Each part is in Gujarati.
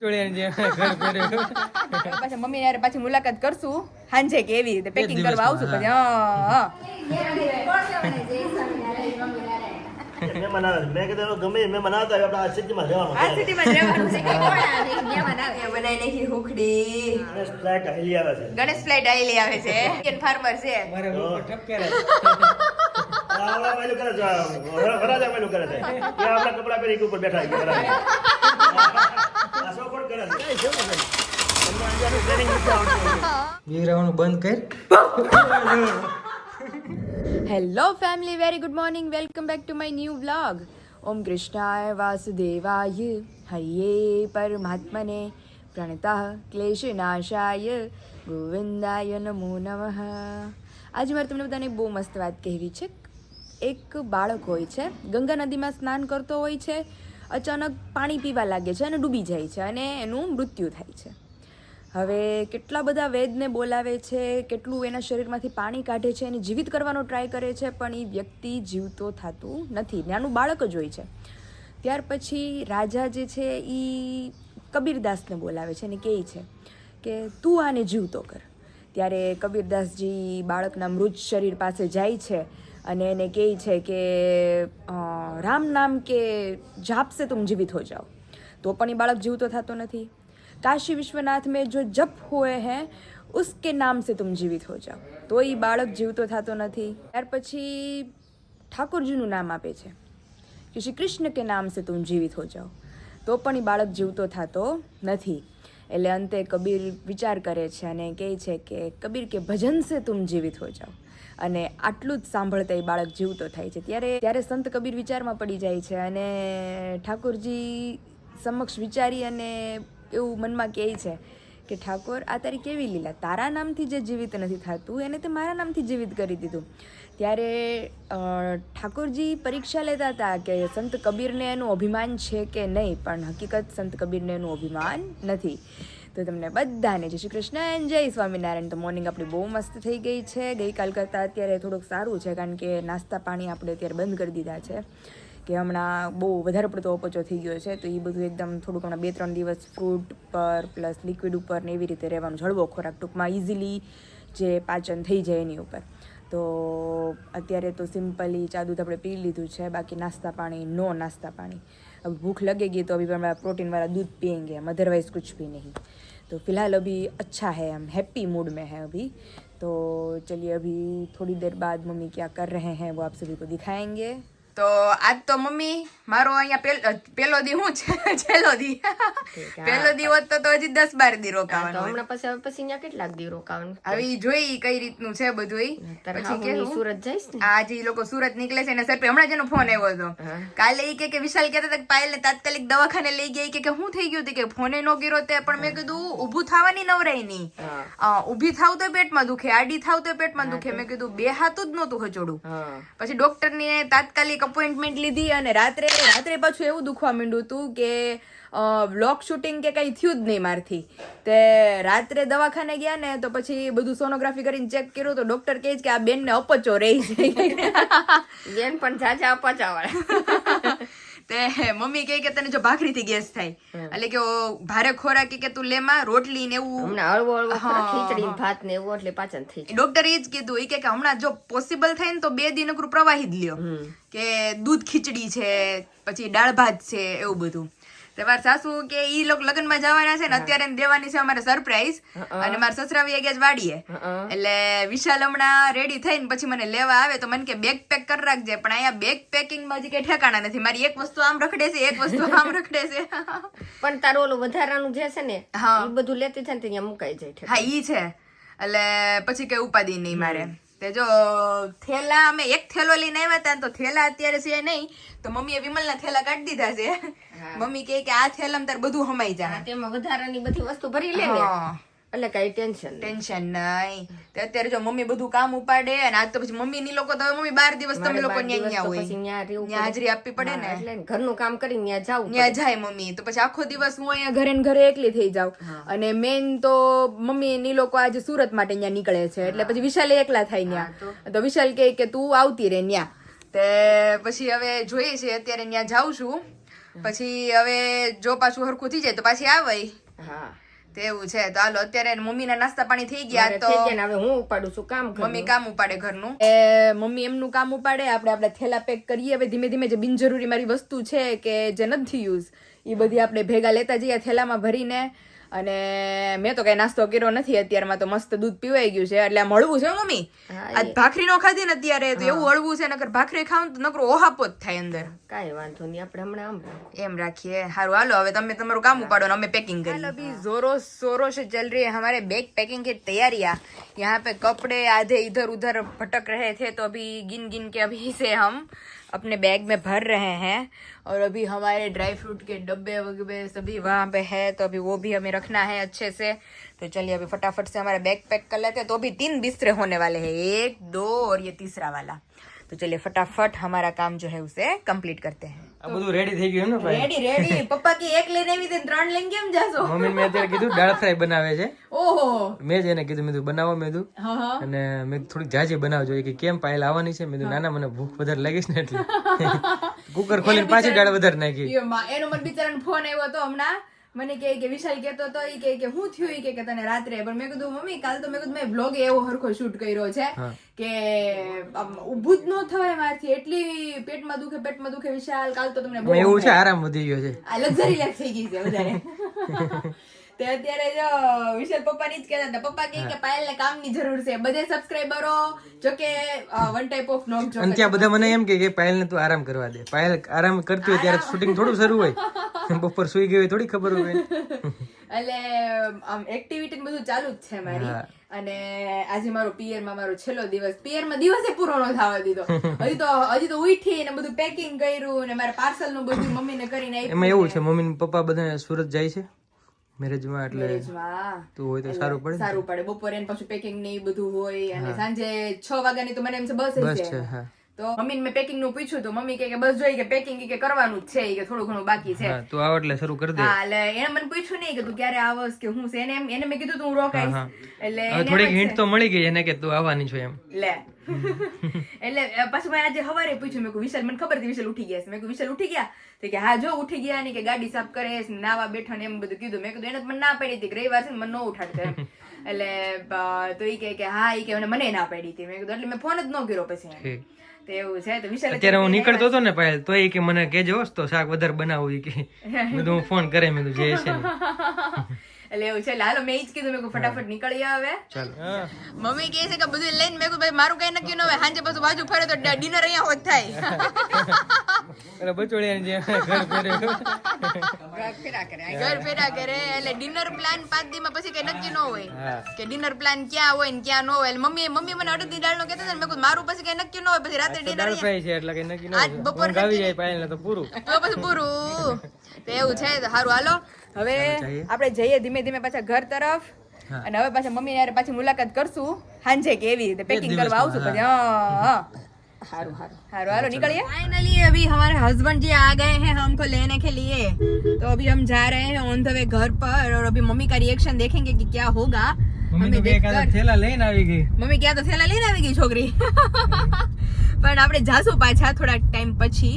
પાછા મમ્મી યાર પાછી મુલાકાત કરશું સાંજે કે એવી રીતે પેકિંગ કરવા આવશું પછી મહેમાન આવે મેં કીધું ગમે મહેમાન આવતા હોય આપણે આ સિટીમાં રહેવાનું આ સિટીમાં રહેવાનું છે કે કોણ આવે મહેમાન આવે બનાવી નાખી હુખડી ગણેશ ફ્લાઇટ હેલી આવે છે ગણેશ ફ્લાઇટ આવેલી આવે છે ઇન્ડિયન ફાર્મર છે મારે ઠપકે આવડા મેલું કરે છે વરાજા મેલું કરે છે કે આપણા કપડા પહેરી ઉપર બેઠા છે વરાજા આ સપોર્ટ કરે છે તમને અંજાનું ટ્રેનિંગ નથી આવતું વીરાવાનું બંધ કર. Hello family very good morning welcome back to my new vlog ઓમ કૃષ્ણાય વાસુદેવાય હરિયે પરમાત્મને પ્રણતઃ ક્લેશનાશાય ગોવિંદાય નમો નમઃ. આજે મારે તમને બધાને બહુ મસ્ત વાત કહેવી છે. એક બાળક હોય છે, ગંગા નદીમાં સ્નાન કરતો હોય છે, અચાનક પાણી પીવા લાગે છે અને ડૂબી જાય છે અને એનું મૃત્યુ થાય છે. હવે કેટલા બધા વૈદને બોલાવે છે, કેટલું એના શરીરમાંથી પાણી કાઢે છે, એને જીવિત કરવાનો ટ્રાય કરે છે, પણ એ વ્યક્તિ જીવતો થતું નથી, નાનું બાળક જ હોય છે. ત્યાર પછી રાજા જે છે એ કબીરદાસને બોલાવે છે અને કહે છે કે તું આને જીવતો કર. ત્યારે કબીરદાસજી બાળકના મૃત શરીર પાસે જાય છે અને એને કહે છે કે રામ નામ કે જાપ સે તુમ જીવિત હો જાઓ. તો પણ એ બાળક જીવતો થતો નથી. काशी विश्वनाथ में जो जप हुए हैं उसके नाम से तुम जीवित हो जाओ. તો એ બાળક જીવતો થતો નથી. ત્યાર પછી ઠાકોરજીનું નામ આપે છે કે શ્રી કૃષ્ણ કે નામ સે તુમ જીવિત હો જાઓ. તો પણ એ બાળક જીવતો થતો નથી. એટલે અંતે કબીર વિચાર કરે છે અને કહે છે કે કબીર કે ભજન સે તુમ જીવિત હો જાઓ. અને આટલું જ સાંભળતા એ બાળક જીવતો થાય છે. ત્યારે સંત કબીર વિચારમાં પડી જાય છે અને ઠાકોરજી સમક્ષ વિચારી અને એવું મનમાં કહે છે કે ઠાકોર આ તારી કેવી લીલા, તારા નામથી જે જીવિત નથી થતું એને તે મારા નામથી જીવિત કરી દીધું. ત્યારે ઠાકોરજી પરીક્ષા લેતા હતા કે સંત કબીરને એનું અભિમાન છે કે નહીં, પણ હકીકત સંત કબીરને એનું અભિમાન નથી. તો તમને બધાને જય શ્રી કૃષ્ણ એન્ડ જય સ્વામિનારાયણ. તો મોર્નિંગ આપણી બહુ મસ્ત થઈ ગઈ છે. ગઈકાલ કરતાં અત્યારે થોડુંક સારું છે, કારણ કે નાસ્તા પાણી આપણે અત્યારે બંધ કરી દીધા છે કે હમણાં બહુ વધારે પડતો અપચો થઈ ગયો છે. તો એ બધું એકદમ થોડુંક હમણાં 2-3 દિવસ ફ્રૂટ પર પ્લસ લિક્વિડ ઉપર ને એવી રીતે રહેવાનું, હળવો ખોરાક, ટૂંકમાં ઇઝીલી જે પાચન થઈ જાય એની ઉપર. તો અત્યારે તો સિમ્પલી ચા દૂધ આપણે પી લીધું છે, બાકી નાસ્તા પાણી નો નાસ્તા પાણી. अब भूख लगेगी तो अभी प्रोटीन वाला दूध पियेंगे, हम अदरवाइज कुछ भी नहीं. तो फिलहाल अभी अच्छा है, हम हैप्पी मूड में हैं अभी. तो चलिए अभी थोड़ी देर बाद मम्मी क्या कर रहे हैं वो आप सभी को दिखाएंगे. તો આજ તો મમ્મી મારો અહીંયા પેલો દી હું છે છેલ્લો દી પેલો દી હોત તો હજી 10-12 દી રોકાવાનું. હમણાં પછી અહીંયા કેટલાક દી રોકાવાનું હવે જોઈ કઈ રીતનું છે બધું. પછી કે સુરત જઈશ ને, આજે ઈ લોકો સુરત નીકળે છે ને સર હમણાં જ એનો ફોન આવ્યો હતો. કાલે ઈ કે વિશાલ કહેતા હતા કે પાયલને તાત્કાલિક દવાખાને લઈ ગઈ કે હું થઈ ગયું કે ફોને નો ગીરો તે. પણ મેં કીધું ઊભું થવાની નવરાઈ નહીં, ઊભી થાવ તો પેટમાં દુખે, આડી થાવ તો પેટમાં દુખે. મેં કીધું બે હાથું જ નહોતું હચોડું. પછી ડોક્ટરની તાત્કાલિક અપોઇન્ટમેન્ટ લીધી અને રાત્રે પાછું એવું દુખવા માંડ્યું હતું કે વ્લોગ શૂટિંગ કે કઈ થયું જ નહીં મારથી. તે રાત્રે દવાખાને ગયા ને તો પછી બધું સોનોગ્રાફી કરીને ચેક કર્યું તો ડોક્ટર કહે છે કે આ બેનને અપચો રહી છે. બેન પણ જાજા અપચા વાળા. તે મમ્મી કહે કે તને જો ભાખરીથી ગેસ થાય એટલે કે ભારે ખોરાક કે તું લેમાં રોટલી ને એવું હળવો ખીચડી ભાત ને એવું એટલે પાચન થઈ જાય. ડોક્ટરે એ જ કીધું એ કે હમણાં જો પોસિબલ થાય ને તો 2 દિન નકરું પ્રવાહી જ લ્યો, કે દૂધ ખીચડી છે, પછી દાળ ભાત છે, એવું બધું. મારા સાસુ કે ઈ લોકો લગ્નમાં જવાના છે ને અત્યારે દેવાની છે અમારે સરપ્રાઈઝ, અને મારા સસરા વી ગયા વાડીએ. એટલે વિશાલ હમણાં રેડી થઈને પછી મને લેવા આવે તો મને કે બેગ પેક કરી રાખજે. પણ અહીંયા બેગ પેકિંગ માં હજી કઈ ઠેકાણા નથી. મારી એક વસ્તુ આમ રખડે છે, એક વસ્તુ આમ રખડે છે. પણ તારું ઓલું વધારાનું જે છે ને એ બધું લેતી છે ને ત્યાં મુકાઈ જાય. હા ઈ છે. એટલે પછી કઈ ઉપાધિ નહીં મારે. તે જો થેલા અમે એક થેલો લઈને આવ્યા હતા તો થેલા અત્યારે છે નહીં, તો મમ્મીએ વિમલના થેલા કાઢી દીધા છે. મમ્મી કહે કે આ થેલામાં તાર બધું હમાઈ જાય, તેમાં વધારાની બધી વસ્તુ ભરી લે ને એટલે કઈ ટેન્શન નહીં. અત્યારે જો મમ્મી બધું કામ ઉપાડે અને આજ તો પછી મમ્મી ની લોકો તો હવે મમ્મી 12 દિવસ તમે લોકો ન્યા હોય, ત્યાં હાજરી આપવી પડે ને, એટલે ઘરનું કામ કરીને ત્યાં જાય મમ્મી. તો પછી આખો દિવસ હું અહીંયા ઘરે ને ઘરે એકલી થઈ જાઉં. અને મેન તો મમ્મી ની લોકો આજે સુરત માટે ત્યાં નીકળે છે, એટલે પછી વિશાલ એકલા થાય ત્યાં. તો વિશાલ કહે કે તું આવતી રે ત્યાં. તે પછી હવે જોઈએ છે અત્યારે ત્યાં જાઉં છું. પછી હવે જો પાછું હરખું થઈ જાય તો પાછી આવે હા તો એવું છે. તો હાલો અત્યારે મમ્મીના નાસ્તા પાણી થઈ ગયા તો થઈ ગયા ને હવે હું ઉપાડું છું કામ ઘરનું. મમ્મી કામ ઉપાડે ઘરનું. મમ્મી એમનું કામ ઉપાડે, આપણે થેલા પેક કરીએ. હવે ધીમે ધીમે જે બિનજરૂરી મારી વસ્તુ છે કે જે નથી યુઝ એ બધી આપણે ભેગા લેતા જઈએ થેલામાં ભરીને. અને મેં તો કઈ નાસ્તો કર્યો નથી અત્યારમાં, તો મસ્ત દૂધ પીવાઈ ગયું છે. એટલે આમ હળવું છે મમ્મી. આજ ભાખરી નો ખાધી ને અત્યારે તો એવું હળવું છે, નકર ભાખરી ખાવ તો નકરો ઓહાપો જ થાય અંદર. કાંઈ વાંધો નહીં, આપણે હમણાં આમ રાખો. એમ રાખીએ. હારું હાલો હવે તમે તમારું કામ ઉપાડો ને અમે પેकिंग करें. अभी जोरों शोरों से चल रही है हमारे बैग पैकिंग की तैयारियां. यहाँ पे कपड़े आधे इधर उधर भटक रहे थे तो अभी गिन गिन के अभी से हम अपने बैग में भर रहे हैं. और अभी हमारे ड्राई फ्रूट के डब्बे वगैरह सभी वहाँ पे है तो अभी वो भी हमें रखना है अच्छे से. तो चलिए अभी फटाफट से हमारा बैग पैक कर लेते हैं. तो अभी 3 बिस्तरे होने वाले हैं, 1, 2 और ये तीसरा वाला. तो चलिए फटाफट हमारा काम जो है उसे कंप्लीट करते हैं. આ બધું રેડી થઈ ગયું ને ભાઈ? રેડી પપ્પા की एक लेने भी 3 लेंगे हम जासो. મમ્મી મેં અત્યારે કીધું દાળ ફ્રાય બનાવે છે. ઓહો મેં જ એને કીધું મેં કીધું બનાવો મેં કીધું. હા અને મેં થોડીક જાજી બનાવજો કે કેમ પાયલ આવવાની છે. મેં કીધું નાના મને ભૂખ વધારે લાગી છે ને એટલે કુકર ખોલીને પાછી દાળ વધારે નાખી. એનો મને બિચારાનો ફોન આવ્યો હતો હમણાં. મને કે વિશાલ કેતો હતો ઈ કે હું થયું ઈ કે તને રાત્રે. પણ મેં કીધું મમ્મી કાલ તો મેં કીધું મેં બ્લોગ એવો હરખો શૂટ કર્યો છે કે આમ ઊભું જ ન થવાય મારથી. એટલી પેટમાં દુખે વિશાલ. કાલ તો તમને બહુ એવું છે, આરામ વધી ગયો છે. આ લક્ઝરી લાઈફ થઈ ગઈ છે વધારે. તે અત્યારે જો વિશાલ પપ્પાની જ કહેતા હતા. પપ્પા કે પાયલને કામની જરૂર છે. બધે સબસ્ક્રાઇબરો જો કે વન ટાઈપ ઓફ નોક જો અને ત્યાં બધા મને એમ કે પાયલને તું આરામ કરવા દે. પાયલ આરામ કરતી હોય ત્યારે શૂટિંગ થોડું શરૂ હોય, બપોર સુઈ ગઈ હોય થોડી ખબર હોય. એટલે આમ એક્ટિવિટી બધું ચાલુ જ છે મારી. અને આજે મારો પિયરમાં મારો છેલ્લો દિવસ. પિયરમાં દિવસે પૂરો ન થવા દીધો. હજી તો ઉઠી ને બધું પેકિંગ કર્યું ને મારા પાર્સલ નું બધું મમ્મીને કરીને આપ્યું. એમાં એવું છે મમ્મી ને પપ્પા બધા સુરત જાય છે મેરેજમાં, એટલે મેરેજમાં તું હોય તો સારું પડે. સારું પડે. બપોરે એને પાછું પેકિંગ ને એ બધું હોય. અને સાંજે 6 વાગ્યાની તો મને એમ છે બસ છે. તો મમ્મીને મેં પેકિંગ નું પૂછ્યું તો મમ્મી કે બસ જોઈ કે પેકિંગ કે કરવાનું જ છે, કે થોડું ઘણું બાકી છે. તું આવ એટલે શરૂ કરી દે. હા, એટલે એને મને પૂછ્યું નહીં કે તું ક્યારે આવસ કે હું છે. એને મેં કીધું તું રોકાઈશ. એટલે થોડીક હિન્ટ તો મળી ગઈ એને કે તું આવવાની છો એમ. લે એટલે પાછું મેં આજે સવારે પૂછ્યું. મેં વિશાલ, મને ખબર હતી વિશાલ ઉઠી ગયા છે. મેં વિશાલ ઉઠી ગયા તો કે હા જો ઉઠી ગયા ને કે ગાડી સાફ કરે છે, નાવા બેઠા ને એમ બધું કીધું. મેં કીધું એને મને ના પડી હતી કે રવિવાર છે ને મને ન ઉઠાડતો એમ. એટલે તો ઈ કે હા ઈ કે મને ના પડી હતી. મેં કીધું એટલે મેં ફોન જ ન કર્યો પછી. તો એવું છે. તો વિશાલ અત્યારે હું નીકળતો હતો ને પાયલ તો એ કે મને કેજો તો શાક વધારે બનાવું કે મેં તો હું ફોન કરે મેં જે છે એટલે એવું છે. હાલો મેં ઈ જ કીધું. મેં ફટાફટ નીકળીએ હવે. ચાલો. મમ્મી કહે છે કે બધું લઈને. મેં ભાઈ મારું કઈ નક્કી ન હોય. સાંજે પાછું બાજુ ફરે તો ડિનર અહીંયા હોત થાય. અરે બચોડિયાની જે ઘર ફેરે ઘર ફેરા કરે એટલે ડિનર પ્લાન 5 દી માં પછી કઈ નક્કી ન હોય કે ડિનર પ્લાન ક્યાં હોય ને ક્યાં ન હોય. મમ્મી મને અડદની દાળ નો કહેતા હતા ને મેં કીધું મારું પછી કઈ નક્કી ન હોય. પછી રાત્રે ડિનર દાળ ફ્રાય છે એટલે કઈ નક્કી ન આજ બપોર હોય. આવી જાય પાયલ તો પૂરું. તો પછી પૂરું. તો એવું છે. તો સારું હાલો હવે આપણે જઈએ ધીમે ધીમે પાછા ઘર તરફ. અને હવે પાછા મમ્મી યાર પાછી મુલાકાત કરશું સાંજે કે એવી રીતે પેકિંગ કરવા આવશું પછી. હા हारू हारू निकलिए. फाइनली अभी हमारे हस्बैंड जी आ गए हैं हमको लेने के लिए. तो अभी हम जा रहे हैं ऑन द वे घर पर. और अभी मम्मी का रिएक्शन देखेंगे कि क्या होगा. મમ્મી તો કે થેલા લઈને આવી ગઈ. મમ્મી ક્યાં તો થેલા લઈને આવી ગઈ છોકરી. પણ આપણે જાશું પાછા થોડા ટાઈમ પછી.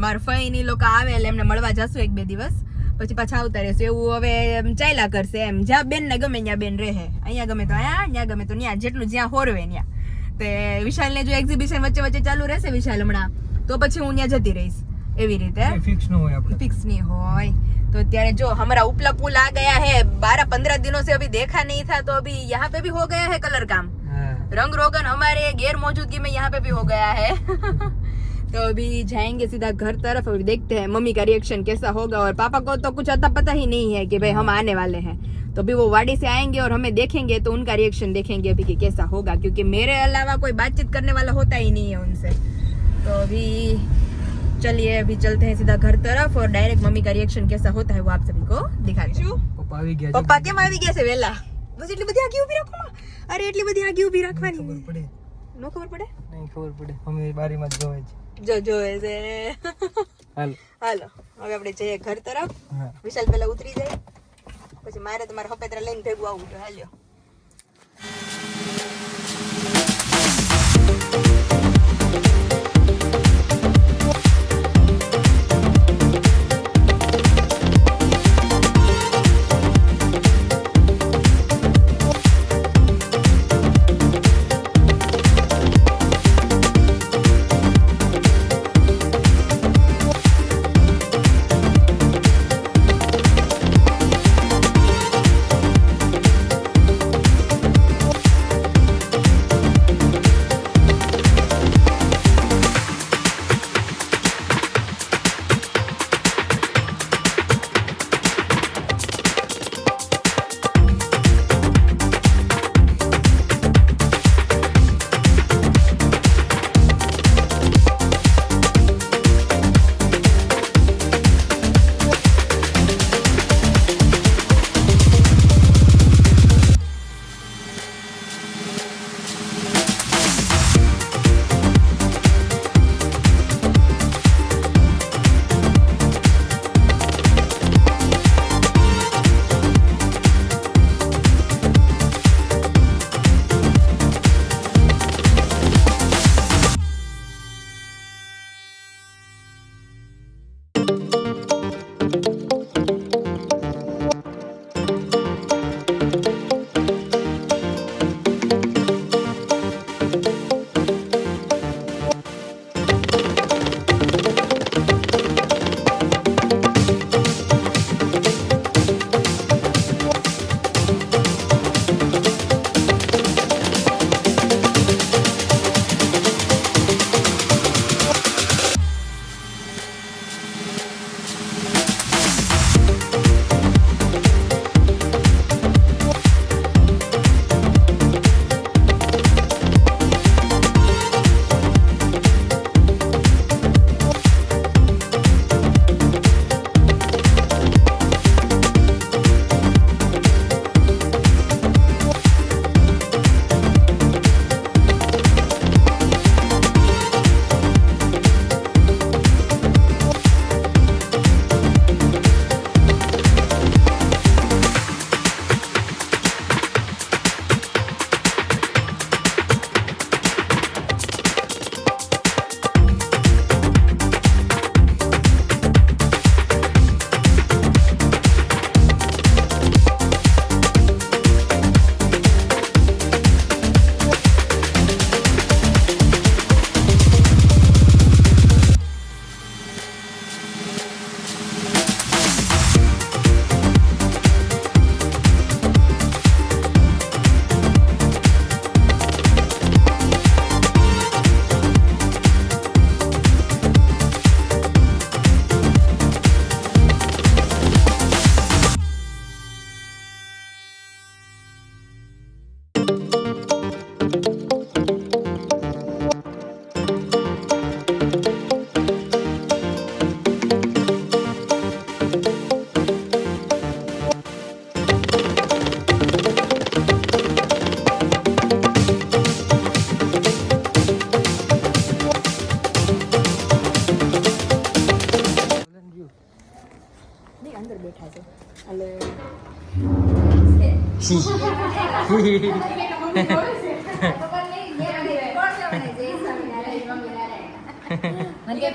મારા ફઈ ની લોકો આવે એટલે એમને મળવા જાશું 1-2 દિવસ પછી પાછા આવતા રહેશું. એવું હવે ચાલ્યા કરશે એમ. જ્યાં બેન ને ગમે ત્યાં બેન રહે. અહીંયા ગમે તો અહીંયા, ત્યાં ગમે તો ત્યાં, જેટલું જ્યાં હોરવે ત્યાં. તે વિશાલ ને જો એક્ઝિબિશન વચ્ચે વચ્ચે ચાલુ રહેશે વિશાલ હમણાં તો પછી હું ત્યાં જતી રહીશ. એવી રીતે ફિક્સ ન હોય આપણે. फिक्स नहीं હોય. तो અત્યારે જો हमारा उपला पुल आ गया है. 12-15 दिनों से अभी देखा नहीं था तो अभी यहाँ पे भी हो गया है कलर काम. रंग रोगन हमारे गैर मौजूदगी में यहाँ पे भी हो गया है. तो अभी जाएंगे सीधा घर तरफ और देखते हैं मम्मी का रिएक्शन कैसा होगा. और पापा को तो कुछ अता पता ही नहीं है कि भाई हम आने वाले हैं. तो अभी वो वाड़ी से आएंगे और हमें देखेंगे तो उनका रिएक्शन देखेंगे अभी कि कैसा होगा. क्योंकि मेरे अलावा कोई बातचीत करने वाला होता ही नहीं है उनसे. तो अभी चलिए अभी चलते हैं सीधा घर तरफ और डायरेक्ट मम्मी का रिएक्शन कैसा होता है वो आप सभी को दिखाते हैं. પપ્પા આવી ગયા. પપ્પા કેમ આવી ગયા છે વેલા? બસ એટલી બધી આગી ઊભી રાખો. અરે એટલી બધી આગી ઊભી રાખવાની ખબર પડે. નો ખબર પડે? નહીં ખબર પડે. મમ્મી બારીમાં જ જોવે છે. જોવે છે. હાલ હાલો હવે આપણે જઈએ ઘર તરફ. વિશાલ પહેલા ઉતરી જાય પછી મારે તમારા હપેતરા લઈને ભેગું આવવું તો હાલ્યો.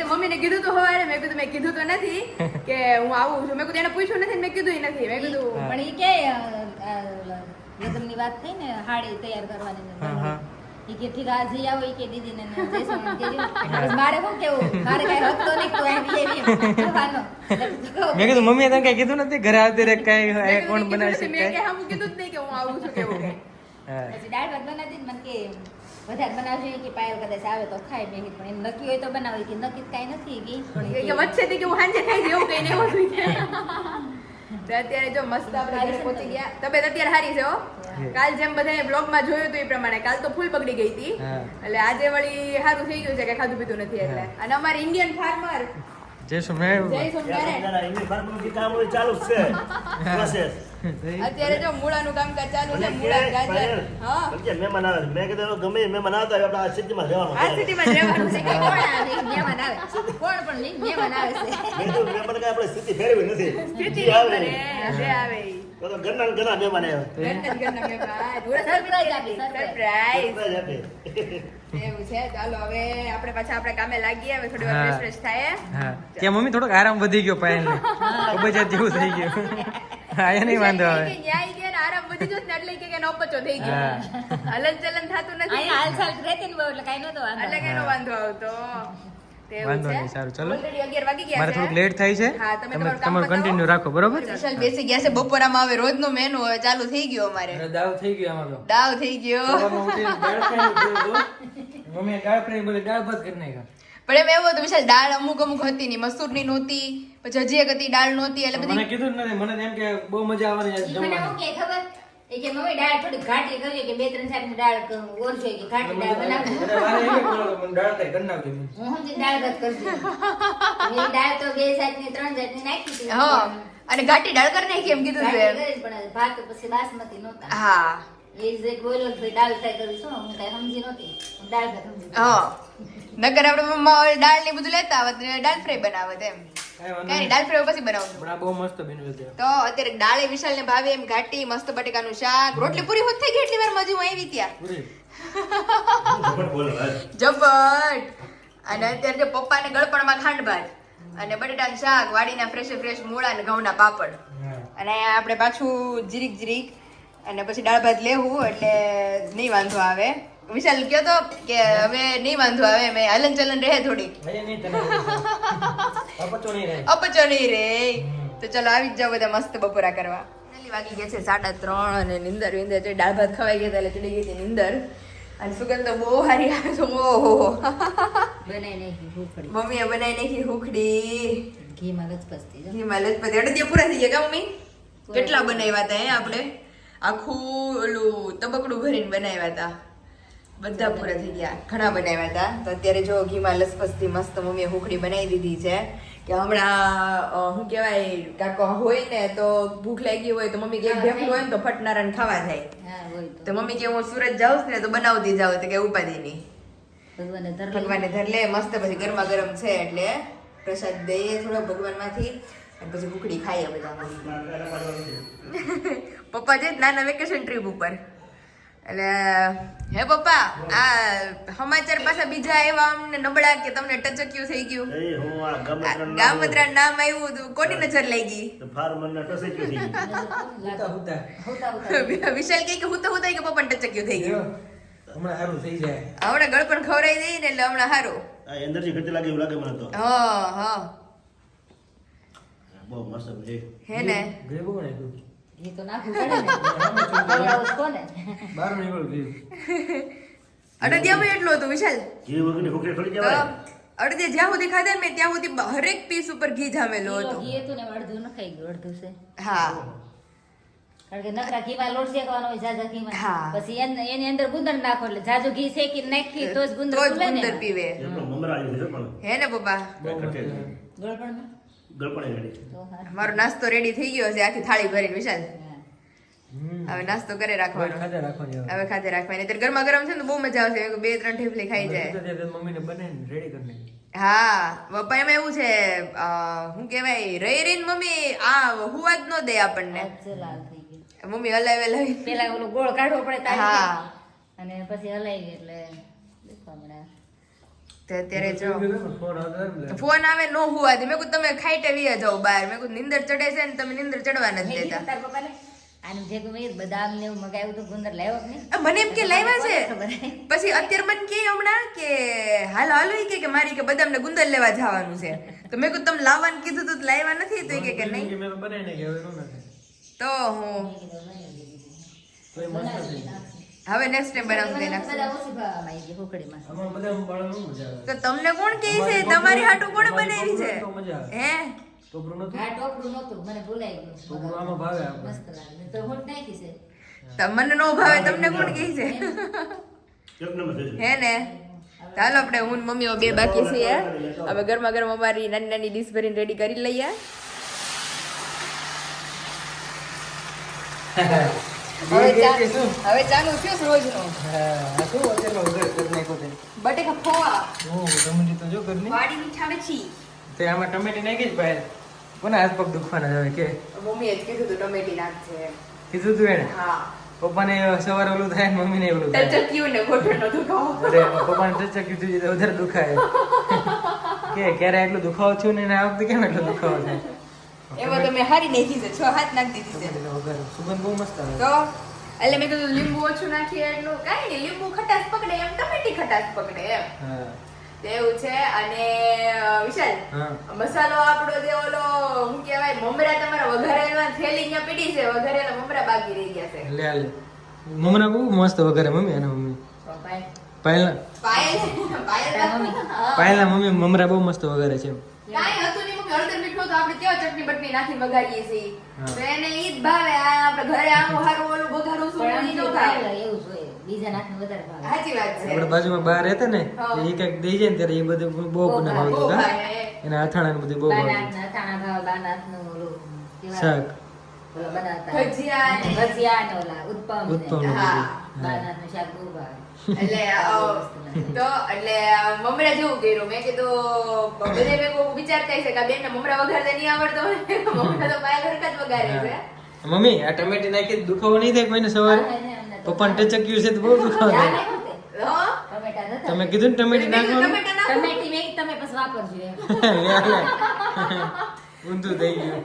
મમ્મીને કીધું તો સવારે મેં કીધું તો નથી કે હું આવું છું. મેં કીધું એને પૂછ્યું નથી, મેં કીધું નથી. મેં કીધું પણ ઈ કે લગ્નની વાત થઈ ને હાડી તૈયાર કરવાની ને ઈ કે ઠીક આ જઈ આવો ઈ કે દીદીને ને જયસણ કેજો. મારે શું કેવું, મારે કઈ હતો નહીં તો એમ એવી કહેવાનો. મેં કીધું મમ્મીએ તને કઈ કીધું નથી ઘરે આવતી રે કઈ કોણ બનાવે છે મેં કે હું કીધું જ નહીં કે હું આવું છું કેવું કે. પછી દાળ ભાત બનાવી મને કે વધારે બનાવજો ઈ કે પાયલ કદાચ આવે તો ખાય મેં કીધું પણ એમ નક્કી હોય તો બનાવો ઈ કે નક્કી તો કાંઈ નથી ઈ પણ ઈ કે વચ્ચેથી કે હું સાંજે ખાઈ દઉં એવું કઈ નહીં હોતું. તો અત્યારે જો મસ્ત આપણે ઘરે પહોંચી ગયા. તબિયત અત્યારે સારી છે હો. કાલ જેમ બધાએ બ્લોગમાં જોયું હતું એ પ્રમાણે કાલ તો ફૂલ પકડી ગઈ હતી. એટલે આજે વળી સારું થઈ ગયું છે કે ખાધું પીધું નથી એટલે. અને અમારે ઇન્ડિયન ફાર્મર જય સોમનારાયણ. જય સોમનારાયણ જરા ઇંગ્લિશ ફાર્મનું કામ હોય ચાલુ જ છે પ્રોસેસ. અત્યારે જો મૂળાનું કામકાજ ચાલુ છે. મૂળા ગાજર હા મહેમાન આવે છે. મેં કીધું ગમે મહેમાન આવતા હોય આપણે આ સિટીમાં રહેવાનું આ સિટીમાં રહેવાનું છે. કોણ આવે મહેમાન આવે કોણ પણ નહીં મહેમાન આવે છે મેં કીધું મહેમાન કાંઈ આપણે સ્થિતિ ફેરવી નથી. સ્થિતિ જે આવે કરે જે આવે ઈ. તો ઘરના ને ઘરના મહેમાન આવ્યા. ઘરના જ ઘરના મહેમાન. સરપ્રાઈઝ આપી સરપ્રાઈઝ સરપ્રાઈઝ આપે. એવું છે. ચાલો હવે આપણે પાછા આપણે કામે લાગીએ. હવે થોડી વાર હા. ફ્રેશ થાય. હા ત્યાં મમ્મી થોડોક આરામ વધી ગયો પાયલને કબજિયાત જેવું થઈ ગયું આયા નહીં વાંધો આવે કે ન્યાય કે ને આરામ વધી જશે ને એટલે કે એનો અપચો થઈ ગયો. હલન ચલન થતું નથી અહીંયા હાલચાલ રહેતી ને બહુ એટલે કાંઈ નહોતો વાંધો. એટલે કઈનો વાંધો આવતો. તે એવું વાંધો છે. નહીં, સારું, ચલો. Already 11 વાગી ગયા મારે છે. થોડુંક લેટ થાય છે હા, તમે તમે તમારું કામ તમારું બતાવો. કન્ટિન્યુ રાખો બરોબર વિશાલ બેસી ગયા છે. બપોરામાં હવે રોજનો મેનુ હવે ચાલુ થઈ ગયો અમારે. દાવ થઈ ગયો અમારો દાવ થઈ ગયો. મમ્મી દાળ ફ્રાય બોલે દાળ ભાત કરી નાખ્યા પણ એમ એવું હતું વિશાલ દાળ અમુક હતી ની મસૂરની નહોતી, પછી હજી એક હતી દાળ નહોતી એટલે બધી મને કીધું જ નથી મને એમ કે બહુ મજા આવવાની છે ઈ મને જમવાની શું કે ખબર એ કે મમ્મી દાળ થોડી ઘાટી કરજો કે 2-3 શાકની દાળ ઓરજો કે ઘાટી દાળ બનાવો. મને દાળ થાય કરી નાખજો હું સમજી દાળ ભાત કરજો. એ દાળ તો 2 શાકની 3 જાતની નાખી હતી. હા અને ઘાટી દાળ કરી નાખી એમ કીધું ઘાટી છે. કરી પણ ભાત તો પછી બાસમતી નહોતા. હા એ જે બોલ્યો કે દાળ ફ્રાય કરવી શું હું કાંઈ સમજી નહોતી. હું દાળ ભાત સમજી. હા નકર આપણે મમ્મા દાળ ને બધું લેતા આવત ને દાળ ફ્રાય બનાવત એમ. કાંઈ વાંધો કઈ નહીં, દાળ ફ્રાય પછી બનાવશું. પણ આ બહુ મસ્ત બન્યું છે તો અત્યારે દાળે વિશાલ ને ભાવે એમ ઘાટી મસ્ત બટેકાનું શાક રોટલી પૂરી હોત થઈ ગઈ એટલી વાર મજુ આવી ત્યાં પૂરી ઝપટ બોલો ભાઈ. જબટ. અને અત્યારે જે પપ્પાને ગળપણમાં ખાંડ ભાત અને બટેટાનું શાક વાડીના ફ્રેશ મૂળા અને ઘઉંના પાપડ અને અહીંયા આપણે પાછું જીરીક અને પછી દાળ ભાત લેવું એટલે નહીં વાંધો આવે. વિશાલ કયો તો કે હવે નહીં વાંધો આવે મેં હલન ચલન રહે થોડીક હવે નહીં તને અપચો નહીં રહે અપચો નહીં રે. તો ચલો આવી જ જાઓ બધા મસ્ત બપોરા કરવા. પહેલી વાગી ગયા છે 3:30 અને નિંદર જે દાળ ભાત ખવાઈ ગયા એટલે ચડી ગઈ છે નિંદર અને સુગંધ તો બહુ સારી આવે છે. ઓહો બનાવી નાખી ભૂખડી. મમ્મીએ બનાવી નાખી હુખડી ઘીમાં લચપસતી જો. ઘીમાં લચપતિ અડદિયા પૂરા થઈ ગયા કા મમ્મી? કેટલા બનાવ્યા હતા હે આપણે આખું ઓલું તબકડું ભરીને બનાવ્યા હતા. બધા પૂરા થઈ ગયા, ઘણા બનાવ્યા હતા. તો અત્યારે જો ઘીમાં લસપસથી મસ્ત મમ્મીએ હુખડી બનાવી દીધી છે કે હમણાં શું કહેવાય કાકો હોય ને તો ભૂખ લાગી હોય તો મમ્મી કે ભેગું હોય ને તો ફટનારાને ખાવા થાય. હા હોય તો તો મમ્મી કે હું સુરત જાઉં છું ને તો બનાવતી જાઉં તો કે ઉપાધિ નહીં. ભગવાને ધર ભગવાનને ધર લે મસ્ત પછી ગરમા ગરમ છે એટલે પ્રસાદ દઈએ થોડો ભગવાનમાંથી અને પછી ભૂખડી ખાઈએ બધા. પપ્પા જે નાના વેકેશન ટ્રીપ ઉપર એટલે હે પપ્પા આ સમાચાર પાછા બીજા આવ્યા અમને નબળા કે તમને ટચક્યું થઈ ગયું. એ હું આ ગામત્રાનું ગામત્રા નામ આવ્યું તો કોની નજર લાગી? ફાર્મરને ટસક્યું થઈ ગયું. વિશાલ કે હું તો કે પપ્પાને ટચક્યું થઈ ગયું. હમણાં સારું થઈ જાય હમણાં ગળપણ ખવડાવી દઈએ ને એટલે હમણાં સારું. આ એનર્જી ઘટી લાગે એવું લાગે મને તો. હા બહુ મસ્ત છે. હે ને ઘી બહુ નાખ્યું એ તો નાખવું પડે ને આવું કોને બહાર નીકળ્યું ઘી અડદિયામાં એટલું હતું વિશાલ. ઘી વગરની ખોખરી થોડી તો કહેવાય. અડદિયા જ્યાં સુધી ખાધા ને મેં ત્યાં સુધી હરેક પીસ ઉપર ઘી જામેલું કિલો હતું. ઘી હતું ને એમાં અડધું ન ખાઈ ગયું અડધું છે હા કારણ કે નકરા ઘીમાં લોટ શેકવાનો હોય જાજા હા. ઘીમાં પછી એની અંદર ગુંદર નાખો એટલે જાજુ ઘી શેકીને નાખી તો જ ગુંદર તો જ ખુલે ને ગુંદર પીવે. એટલો મમરા આવી છે પણ હે ને પપ્પા? ઘટે છે. ગળપણમાં ગળપણે રેડી. તો હારું. મારો નાસ્તો રેડી થઈ ગયો છે આખી થાળી ભરીને વિશાલ. હવે નાસ્તો કરે રાખવાનો. ખાધા રાખવાની હવે. હવે ખાતે રાખવાની. અત્યારે ગરમા ગરમ છે ને તો બહુ મજા આવશે. 2-3 ઠેફલી ખાઈ જાય. મમ્મીને બનાવીને રેડી કરી નાખી હા પપ્પા એમાં એવું છે શું કહેવાય રહી રહીને મમ્મી આ હુવા જ ન દે આપણને આજ લાલ થઈ ગયું મમ્મી હલાવી પેલા ઓલો ગોળ કાઢવો પડે તારી હા અને પછી હલાવી એટલે દેખો હમણાં તો અત્યારે જો ફોન આવે નો હુવા દે મેં કીધું તમે ખાઈટે વીયા જાઓ બહાર મેં કીધું નીંદર ચડે છે ને તમે નીંદર ચડવા નથી મેં દેતા કીધું તારા પપ્પાને આનું ભેગું મેં બદામ ને એવું મગાવ્યું તો ગુંદર લાવ્યો કે નહીં મને એમ કે લાવ્યા છે ખબર હે. પછી અત્યારે મને કે હમણાં કે હાલો હાલો ઈ કે મારી કે બદામ ને ગુંદર લેવા જવાનું છે તો મેં કીધું તમે લાવવાનું કીધું તો લાવ્યા નથી તો ઈ કે નહીં તો હું હવે નેક્સ્ટ ટાઈમ બનાવશું તે નાખશું બધા ઓછી ભાવવામાં આવી ગઈ હુકડીમાં તો તમને કોણ કહે છે તમારી હાટુ કોણ બનાવી છે હે હા ટોપરું નહોતું મને ભૂલાઈ ગયું મસ્ત લાગે તો હું નાખી છે તમને નો ભાવે તમને કોણ કહે છે એક નંબર થઈ હે ને ચાલો આપણે હું ને મમ્મીઓ બે બાકી છીએ હવે ગરમા ગરમ અમારી નાની નાની ડીશ ભરીને રેડી કરી લઈએ હવે ચાલુ થયું રોજનું બટેકા ફોવા વાડી મીઠા વેચી તે આમાં ટમેટી નાખી જ ભાઈ કોને હાથ પગ દુખવાના જ હવે કે મમ્મીએ જ કીધું તું ટમેટી નાખજે કીધું તું એને હા પપ્પાને સવારે ઓલું થાય ને મમ્મીને ઓલું થાય ટચક્યું ને ઘોટણનો દુખાવો અરે પપ્પાને ટચક્યું થયું તો વધારે દુખાય કે ક્યારે એટલું દુખાવો થયું ને આ વખતે કેમ એટલો દુખાવો થાય એમાં તો મેં હારી નાખી છે 6 હાથ નાખી દીધી છે વગર સુગંધ બહુ મસ્ત આવે તો એટલે મેં કીધું લીંબુ ઓછું નાખીએ એટલું કાંઈ નહીં લીંબુ ખટાશ પકડે એમ ટમેટી ખટાશ પકડે એમ હા તો એવું છે અને વિશાલ હા મસાલો આપણો જે ઓલો શું કહેવાય મમરા તમારા વઘારેલા થેલી અહીંયા પડી છે વઘારેલા મમરા બાકી રહી ગયા છે લે લે મમરા બહુ મસ્ત વગરે મમ્મી અને મમ્મી પપ્પાએ પાયલા પાયલ મમ્મી મમરા બહુ મસ્ત વગરે છે કાંઈ હતું નહીં મમ્મી હળદર મીઠું તો આપણે કેવા ચટણી બટની નાખીને વઘારીએ છીએ હા. તો એને ઈ જ ભાવે આ આપણે ઘરે આમ હારું ઓલું વઘારું શું પણ ઈ નો આમ ભાવે ભાવે એવું જોઈએ બીજા નાખને વધારે ભાવે સાચી વાત છે આપણે બાજુમાં બહાર રહેતા ને હા. તો એ કઈક દઈ જાય ને ત્યારે એ બધું બહુ બહુ મને ભાવે, ભાવતું બહુ હતા ભાવે. એના અથાણા ને બધું બહુ ભાવતું બાનાથના અથાણા ભાવે બાનાથનું ઓલું કેવા શાક ઓલા બનાવતા ભજીયા ને- ભજીયા ને ઓલા ઉત્પમ ને. ઉત્પમ ને હા. બધું. બાનાથનું શાક બહુ ભાવે એટલે તો એટલે મમરા જેવું કર્યું મેં કીધું બધે મેં કોઈ વિચારતા છે કે આ બેનને મમરા વઘારતા નહીં આવડતો હોય મમરા તો પાયા ઘરકા જ વઘારે છે મમ્મી આ ટમેટી નાખી દુખાવો નહીં થાય કોઈને સવારે પપ્પાને ટચક્યું છે તો બહુ દુખાવો યાદ થાય આવ્યું તે? હો? ટમેટા નતા? તમે કીધું ને ટમેટી મેં કીધું નાખવાનું ટમેટા નાખો. ટમેટી મેં તમે પછી વાપરજો એમ. ઊંધું થઈ ગયું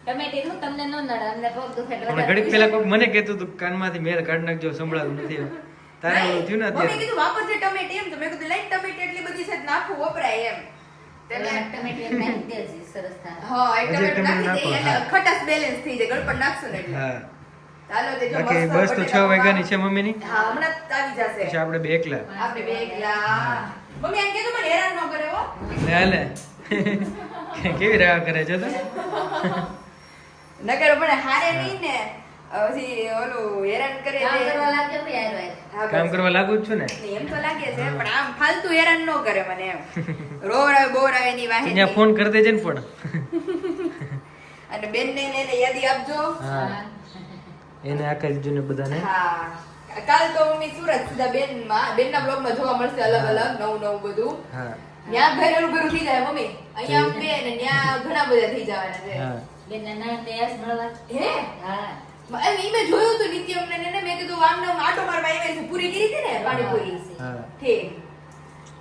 ટમેટી નું તમને નો નડે અમને પગ દુખે એટલે હમણાં ઘડીક પેલા કોઈક મને કહેતું હતું કાનમાંથી મેલ કાઢી નાખજો સંભળાતું નથી એમ. તારે ઓલું થયું ને મમ્મી અત્યારે કીધું વાપરજે ટમેટી એમ તો મેં કીધું લઈ ટમેટી એટલી બધી છે નાખવું વપરાય એમ પેલા ટમેટી એમ નાખી દેજે, સરસ થાય. હા એક હજી ટમેટું ટમેટું નાખી દઈએ નાખો, એટલે ખટાશ બેલેન્સ થઈ જાય ગળપણ નાખશું ને એટલે હા ચાલો તે જો બાકી મસ્ત બસ તો 6 બટેટા વાગ્યાની છે મમ્મીની હા હમણાં જ આવી જશે પછી આપણે બે એકલા આપણે બે એકલા મમ્મી એમ કીધું મને હેરાન ન કરે હો લે લે કેવી રાહ કરે છે તો નકર પણ હારે નહીં ને પછી ઓલું હેરાન કરે કામ તે- કરવા લાગ્યો ભાઈ હારો હારો. હા, કામ બસ. કરવા લાગુ જ છું ને એમ તો લાગે છે પણ આમ ફાલતુ હેરાન ન કરે મને એમ રોવરાવે બોવરાવે ની વાહે ત્યાં ફોન કરી દેજે ને પણ અને બેન ને એને યાદી આપજો હા એને આખા દીધું ને બધાને હા કાલ તો મમ્મી સુરત સીધા બેનના બ્લોગમાં જોવા મળશે અલગ અલગ નવું નવું બધું હા ત્યાં ઘરેલું ઘરું થઈ જાય મમ્મી અહીંયા બે ને ત્યાં ઘણા બધા થઈ જવાના છે હા બેનના નણંદને યશ મળવા. હે હા. એમ ઈ મેં જોયું હતું નિત્યમ ને એને મેં કીધું આમ ને આમ આટો મારવા આવ્યા છે પૂરી કરી હતી ને પાણીપુરી હા ઠીક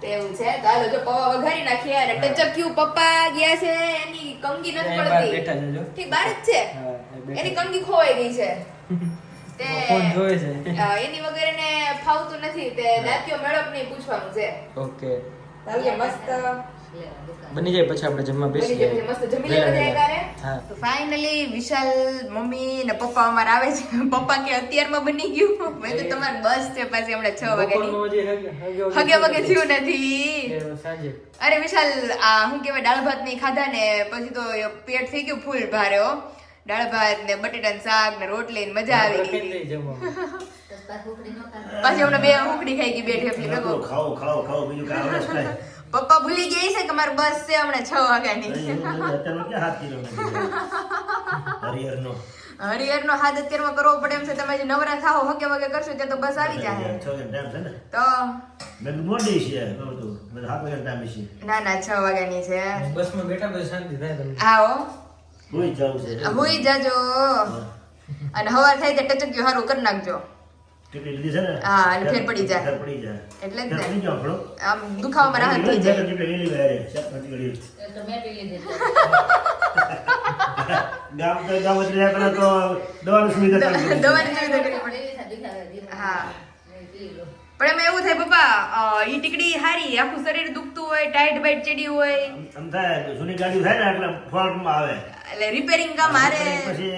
તો એવું છે તો હાલો જો પૌવા વઘારી નાખીએ અને ટચક્યું પપ્પા ગયા છે એની કંગી નથી ત્યાં બહાર પડતી બેઠા છે જો. ઠીક બાર જ છે હા એ બેઠા. એની કંગી ખોવાઈ ગઈ છે તે ફોન જોવે છે એની વગર એને ફાવતું નથી તે દાંતિયો મેળપ નહીં પૂછવાનું છે ઓકે ચાલીએ મસ્ત લેવા દુકાન. બની જાય પછી આપણે જમવા બની બેસી જાય પછી મસ્ત જમી લે બધા એકારે. હા તો ફાઇનલી વિશાલ મમ્મી ને પપ્પા અમારે આવે છે પપ્પા કે અત્યારમાં બની ગયું મેં તો તમારી બસ છે પાછી હમણાં 6 વાગ્યાની હગે વગે થયું નથી સાંજે અરે વિશાલ આ હું કહેવાય દાળ ભાત નહીં ખાધા ને પછી તો પેટ થઈ ગયું ફૂલ ભારે હો દાળ ભાત ને બટેટાનું શાક ને રોટલી ને મજા આવી ગઈ તો પાછું ઉકળી ન ખાય. પાછી હમણાં બે હુકડી ખાઈ ગઈ બે ઠેપલી ભેગો ખાઓ ખાઓ ખાઓ બીજું કાંઈ આવડે જ કાંઈ. પપ્પા ભૂલી ગયા છે કે મારી બસ છે હમણાં 6 વાગ્યાની અત્યારનો ક્યાં હાથ કિલો હરિહરનો હરિહરનો હાથ અત્યારમાં કરવો પડે એમ છે. તમે જે નવરા થાઓ હકે વગે કરશો તે તો બસ આવી જાય 6 વાગ્યાનો ટાઈમ છે ને તો. મેં કીધું મોડી છે કહું તો મેં 7 વાગ્યાનો ટાઈમ છે. ના ના 6 વાગ્યાની છે. બસમાં બેઠા પછી શાંતિ થાય તમને. આવો કોઈ જાવ છે હુઈ જાજો અને હવાર થાય તે ટચક્યું હારું કરી નાખજો. કેટલી લીધી છે ને હા, અને ફેર પડી જાય. ફેર પડી જાય એટલે જ ફેર ને. પડી જાવ થોડો આમ દુખાવામાં રાહત થઈ જાય. કેટલી લીધી રે શાકભાજી ઘડી એ તો મેં પી લીધી ગામ તો ગામ જ રહ્યા પેલા તો દવાની સુવિધા ચાલુ કરી. દવાની સુવિધા કરવી પડે. હા. પણ એમાં એવું થાય પપ્પા ઈ ટીકડી હારી આખું શરીર દુખતું હોય ટાઈટ બાઈટ ચડી હોય આમ થાય જૂની ગાડી થાય ને એટલે ફોલ્ટમાં આવે એટલે રિપેરિંગ કામ હારે પછી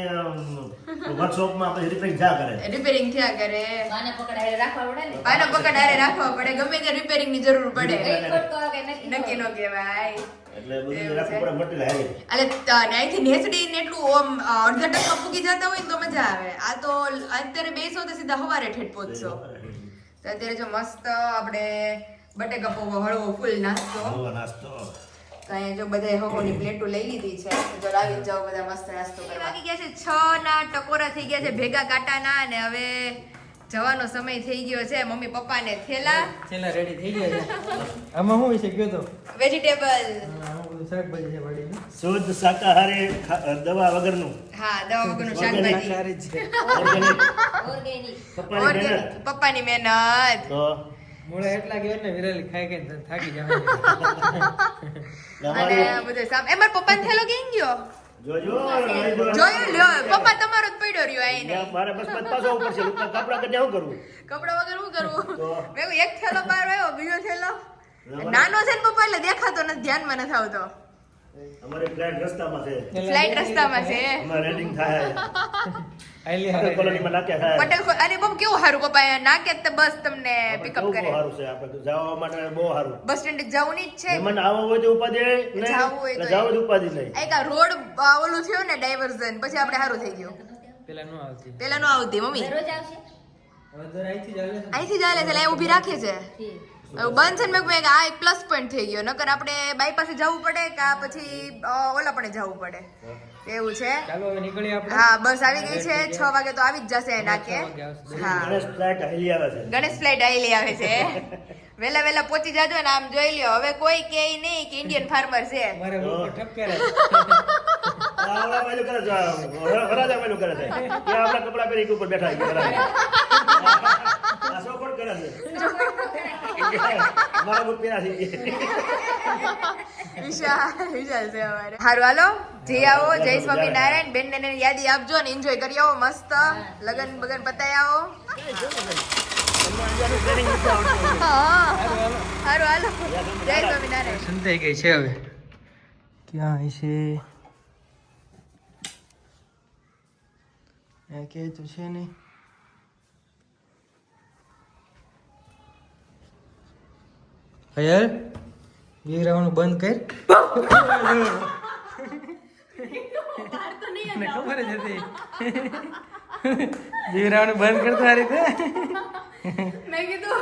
વર્કશોપમાં પછી રિપેરિંગ થયા કરે. રિપેરિંગ થયા કરે. પાને પકડાય રાખવા પડે ને પાનો પકડ હારે રાખવા પડે ગમે તે રિપેરિંગ ની જરૂર પડે. એક ખોટકો કે નક્કી નક્કી નો કહેવાય. એટલે બધું રાખવું પડે મટીરિયલ હારી. એટલે અહીંથી નેસડી ને એટલું ઓમ અડધા ટકા પૂકી જતા હોય ને તો મજા આવે. આ તો અત્યારે બેસો તો સીધા હવારે ઠેઠ પહોંચશો. તો અત્યારે જો મસ્ત આપણે બટેકા પૌવા હળવો ફૂલ નાસ્તો. હળવો નાસ્તો. તો અહીંયા જો બધાય હળવોની પ્લેટો લઈ લીધી છે. તો લાવી જ જાઓ બધા મસ્ત નાસ્તો કરવા. વાગી ગયા છે 6 ના ટકોરા થઈ ગયા છે ભેગા કાટાના અને હવે જવાનો સમય થઈ ગયો છે. મમ્મી પપ્પાને થેલા છેલ્લા રેડી થઈ ગયા છે. આમાં શું વિશે ગયો તો વેજીટેબલ આમાં બધું શાકભાજી છે વાડીનું. શુદ્ધ શાકાહારી દવા વગરનું હા દવા વગરનું શાકભાજી શાકાહારી જ છે. ઓર્ગેનિક ઓર્ગેનિક પપ્પાની Organic. મહેનત. પપ્પાની મહેનત. તો મોળે એટલા ગયા ને વિરાલી ખાઈ ખાઈને થાકી જાય. અને અમારું બધું સામ એમાં પપ્પાને થેલો કેમ ગયો જોજો જોયું લ્યો પપ્પા તમારો જ પડ્યો રહ્યો આઈને. મારે બસ પાછો ઉપર છે કપડા કને શું કરવું કપડા વગર શું કરવું તો? મેં કીધું એક થેલો બહાર આવ્યો બીજો થેલો નાનો છે ને પપ્પા એટલે દેખાતો નથી ધ્યાનમાં નથી આવતો. અમારે ફ્લાઇટ રસ્તામાં છે ફ્લાઇટ રસ્તામાં છે. અમારે રેડિંગ થાય આઈલી પટેલ કોલોનીમાં નાખ્યા થાય પટેલ અને પપ્પા કેવું સારું પપ્પા અહીંયા નાકે જ તે બસ તમને પિકઅપ બહુ કરે. સારું છે આપણે જવા માટે બહુ સારું બસ સ્ટેન્ડ જવું જ છે. મહેમાન આવો હોય તો ઉપાધિ નહીં જાવું હોય તો જાવ ઉપાધિ નહીં. એક આ રોડ ઓલું થયો ને ડાયવર્ઝન પછી આપણે સારું થઈ ગયું. પેલા નો આવતી પેલા નો આવતી મમ્મી રોજ આવશે હવે દર અહીંથી જ આવે છે. અહીંથી ચાલે છે એટલે અહીં ઊભી રાખીએ છે. ઠીક હવે બંધ છે ને મેં કીધું આ એક પ્લસ પોઈન્ટ થઈ ગયો નકર આપણે બાયપાસે જવું પડે કે પછી ઓલા પણ જવું પડે એવું છે. ચાલો હવે નીકળીએ આપણે. હા બસ આવી ગઈ છે 6 વાગે તો આવી જ જશે નાકે. હા ગણેશ ફ્લાઇટ હાલી આવે છે ગણેશ ફ્લાઇટ આવેલી આવે છે. વેલા વેલા પહોંચી જાજો ને આમ જોઈ લ્યો હવે કોઈ કે નહીં કે ઇન્ડિયન ફાર્મર છે. મારે ઉપર ઠપકારે. આવડા મેલું કરે છે વરાજા મેલું કરે છે કે આપણા કપડા પહેરી ઉપર બેઠા છે વરાજા. આ શો કોણ કરે છે મારા બુટ પહેરા છે વિશાલ છે અમારે. હારું હાલો જઈ આવો જય સ્વામિનારાયણ બેન ને યાદી આપજો ને એન્જોય કરી આવો મસ્ત લગન બગન પતાઈ આવો. હા હારું હાલો જય સ્વામિનારાયણ. સંતાઈ ગઈ છે હવે ક્યાં છે કે તો છે નહીં. હયાર વીરાવાનું બંધ કર. મને ખબર જ હતી. વીરાવાનું બંધ કરતો આ રીતે. મેં કીધું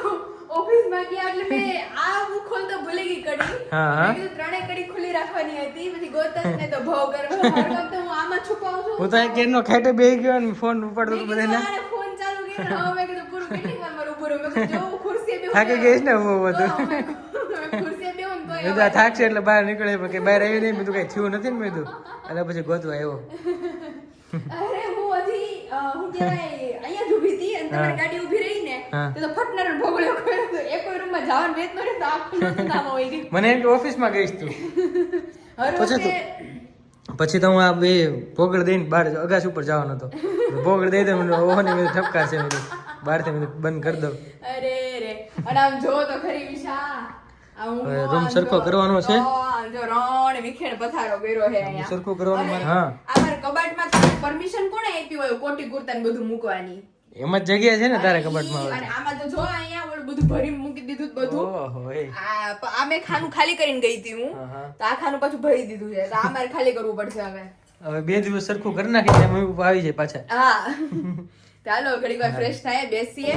ઓફિસમાં ગયા એટલે મેં આ હું ખોલતો ભૂલી ગઈ કડી. હા, હા. મેં કીધું ત્રણેય કડી ખુલ્લી રાખવાની હતી પછી ગોતસ ને તો ભાવ કરવા હર વખતે હું આમાં છુપાવું છું. હું તો એક કેરનો ખાટે બેસી ગયો ને ફોન ઉપાડતો મેં હતો કીધું બધાને. આને ફોન ચાલુ કર્યો હવે મેં કીધું પૂરું કેટલી વાર મારું પૂરું મેં કીધું જો હું ખુરશીએ બેહું થાકી ગઈશ ને હું બધું. ખુરશીએ બેહું ને તોય બધા થાકશે એટલે બહાર નીકળે પણ કે બહાર આવી નહીં બધું કઈ થયું નથી ને મેં એટલે પછી ગોતવા આવ્યો. અરે હું હજી હું કહેવાય અહીંયા જ ઊભી હતી અને તમારી ગાડી ઊભી રહી ને હા. તો ફટનાર ભોગળ્યો કર્યો તો એક રૂમમાં જવાનું વેત ન તો આખું નતું કામ હોય ગયું. મને એમ કે ઓફિસમાં ગઈશ તું. હર પછી વખતે પછી તો હું આ બે ભોગળ દઈને બહાર અગાસ ઉપર જવાનો હતો. ભોગળ દઈ દે મને ઓહની મેં ઠપકાર છે મેં બહારથી મેં બંધ કરી દઉં. અરે રે અને આમ જો તો ખરી વિશા આ હું હવે રૂમ સરખો કરવાનો છે. આમ જો રણ વિખેડ પથારો કર્યો છે અહીંયા સરખું કરવાનું મારે. હા આ મારા કબાટમાં તમને પરમિશન કોણે આપી હોય કોટી કુર્તા ને બધું મૂકવાની એમ જ જગ્યા છે ને તારા કબાટમાં. અને આમાં તો જો અહીંયા ઓલું બધું ભરીને મૂકી દીધું જ બધું ઓહો એ. આ મેં ખાનું ખાલી કરીને ગઈ હતી હું હા, હા. તો આ ખાનું પાછું ભરી દીધું છે તો આ મારે ખાલી કરવું પડશે હવે. હવે 2 દિવસ સરખું કરી નાખી એટલે મમ્મી પપ્પા આવી જાય પાછા. હા ચાલો ઘડીક વાર ફ્રેશ થાય બેસીએ.